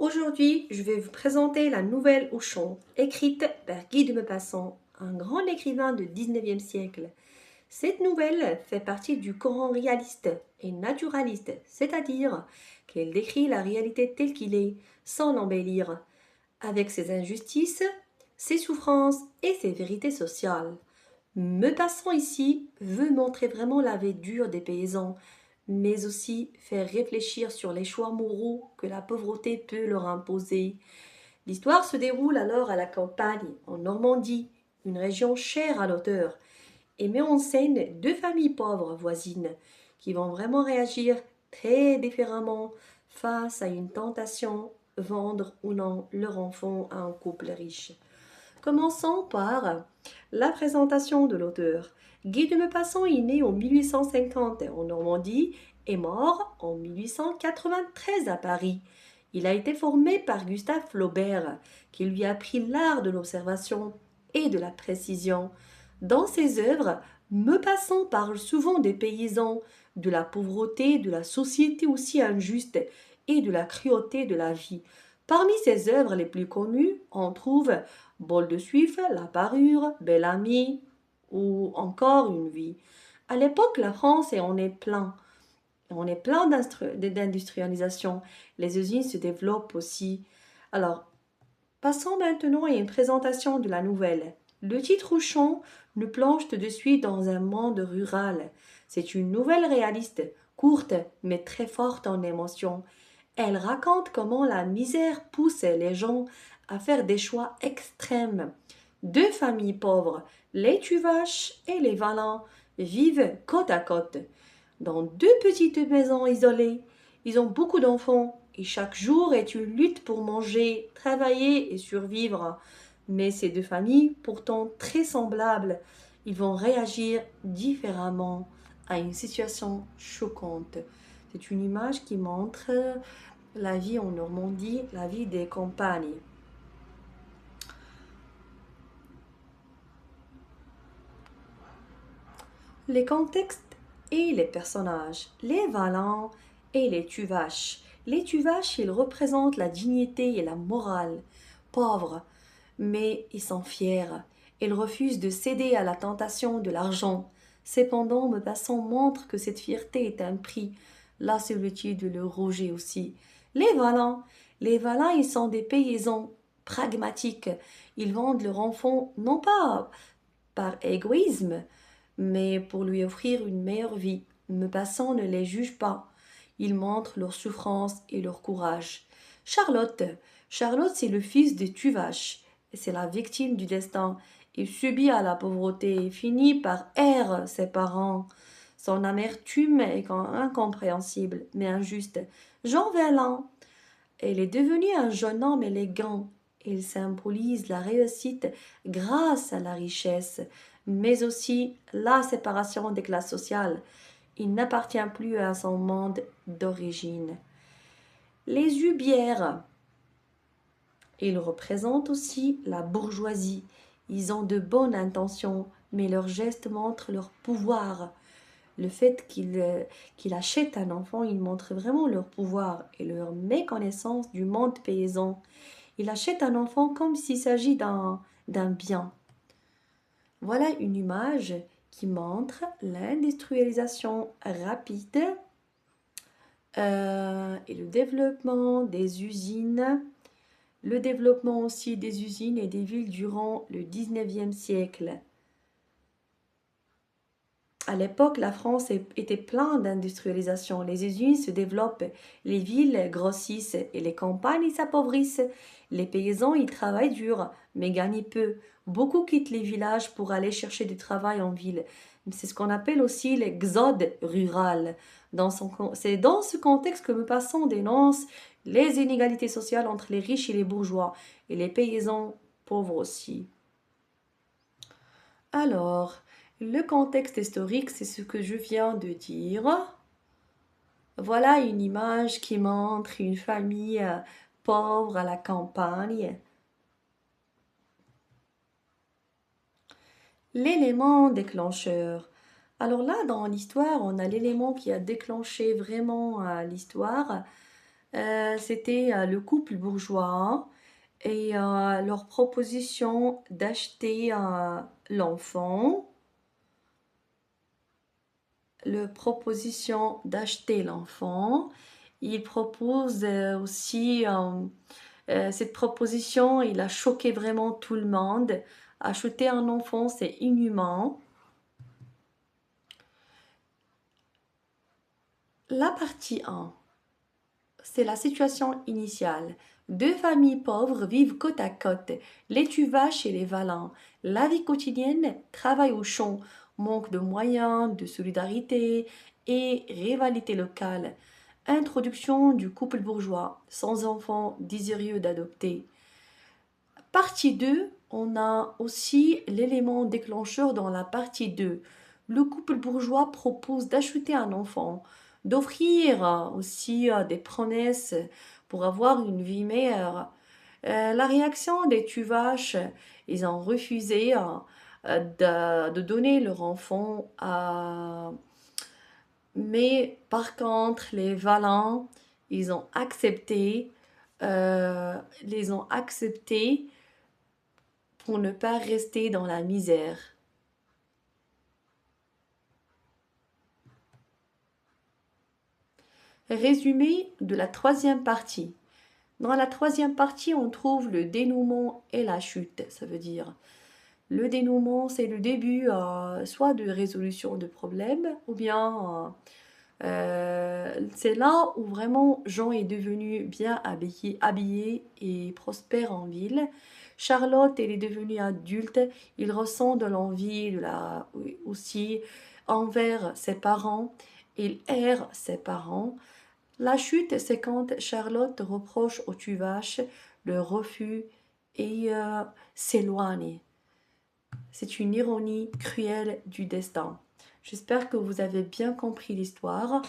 Aujourd'hui, je vais vous présenter la nouvelle Auchan, écrite par Guy de Maupassant, un grand écrivain du XIXe siècle. Cette nouvelle fait partie du courant réaliste et naturaliste, c'est-à-dire qu'elle décrit la réalité telle qu'il est, sans l'embellir, avec ses injustices, ses souffrances et ses vérités sociales. Maupassant ici veut montrer vraiment la vie dure des paysans, mais aussi faire réfléchir sur les choix moraux que la pauvreté peut leur imposer. L'histoire se déroule alors à la campagne, en Normandie, une région chère à l'auteur, et met en scène deux familles pauvres voisines qui vont vraiment réagir très différemment face à une tentation, vendre ou non leur enfant à un couple riche. Commençons par la présentation de l'auteur. Guy de Maupassant est né en 1850 en Normandie et mort en 1893 à Paris. Il a été formé par Gustave Flaubert, qui lui a appris l'art de l'observation et de la précision. Dans ses œuvres, Maupassant parle souvent des paysans, de la pauvreté, de la société aussi injuste et de la cruauté de la vie. Parmi ses œuvres les plus connues, on trouve Bol de Suif, La Parure, Bel Ami ou encore Une vie. À l'époque, la France est en est plein. On est plein d'industrialisation. Les usines se développent aussi. Alors, passons maintenant à une présentation de la nouvelle. Le titre Auchan nous plonge tout de suite dans un monde rural. C'est une nouvelle réaliste, courte mais très forte en émotion. Elle raconte comment la misère pousse les gens à faire des choix extrêmes. Deux familles pauvres, les Tuvache et les Valins, vivent côte à côte dans deux petites maisons isolées. Ils ont beaucoup d'enfants et chaque jour est une lutte pour manger, travailler et survivre. Mais ces deux familles, pourtant très semblables, ils vont réagir différemment à une situation choquante. C'est une image qui montre la vie en Normandie, la vie des campagnes. Les contextes et les personnages, les Valents et les Tuvaches. Les Tuvaches, ils représentent la dignité et la morale. Pauvres, mais ils sont fiers. Ils refusent de céder à la tentation de l'argent. Cependant, Maupassant montre que cette fierté est un prix. La solitude le rejet aussi. Les Valents, ils sont des paysans pragmatiques. Ils vendent leur enfant non pas par égoïsme, mais pour lui offrir une meilleure vie. Maupassant ne les juge pas. Il montre leur souffrance et leur courage. Charlotte. Charlotte, c'est le fils de Tuvache. C'est la victime du destin. Il subit à la pauvreté et finit par errer ses parents. Son amertume est incompréhensible, mais injuste. Jean Valin. Elle est devenue un jeune homme élégant. Il symbolise la réussite grâce à la richesse, mais aussi la séparation des classes sociales. Il n'appartient plus à son monde d'origine. Les Hubières, ils représentent aussi la bourgeoisie. Ils ont de bonnes intentions, mais leurs gestes montrent leur pouvoir. Le fait qu'ils achètent un enfant, ils montrent vraiment leur pouvoir et leur méconnaissance du monde paysan. Ils achètent un enfant comme s'il s'agit d'un bien. Voilà une image qui montre l'industrialisation rapide et le développement des usines, le développement aussi des usines et des villes durant le 19e siècle. À l'époque, la France était pleine d'industrialisation. Les usines se développent, les villes grossissent et les campagnes s'appauvrissent. Les paysans, ils travaillent dur, mais gagnent peu. Beaucoup quittent les villages pour aller chercher du travail en ville. C'est ce qu'on appelle aussi l'exode rural. C'est dans ce contexte que Maupassant dénonce les inégalités sociales entre les riches et les bourgeois, et les paysans pauvres aussi. Alors, le contexte historique, c'est ce que je viens de dire. Voilà une image qui montre une famille pauvre à la campagne. L'élément déclencheur. Alors là, dans l'histoire, on a l'élément qui a déclenché vraiment l'histoire. C'était le couple bourgeois et leur proposition d'acheter l'enfant. Il propose aussi, cette proposition, il a choqué vraiment tout le monde. Acheter un enfant, c'est inhumain. La partie 1, c'est la situation initiale. Deux familles pauvres vivent côte à côte, les tuvaches et les valins. La vie quotidienne, travail au champ, manque de moyens, de solidarité et rivalité locale. Introduction du couple bourgeois, sans enfants, désireux d'adopter. Partie 2, on a aussi l'élément déclencheur dans la partie 2. Le couple bourgeois propose d'acheter un enfant, d'offrir aussi des promesses pour avoir une vie meilleure. La réaction des tuvaches, ils ont refusé de donner leur enfant mais par contre, les Valins, ils ont accepté, les ont acceptés pour ne pas rester dans la misère. Résumé de la troisième partie. Dans la troisième partie, on trouve le dénouement et la chute. Ça veut dire, le dénouement, c'est le début soit de résolution de problèmes, ou bien c'est là où vraiment Jean est devenu bien habillé et prospère en ville. Charlotte, elle est devenue adulte. Il ressent de l'envie aussi envers ses parents. Il erre ses parents. La chute, c'est quand Charlotte reproche au tuvache le refus et s'éloigne. C'est une ironie cruelle du destin. J'espère que vous avez bien compris l'histoire.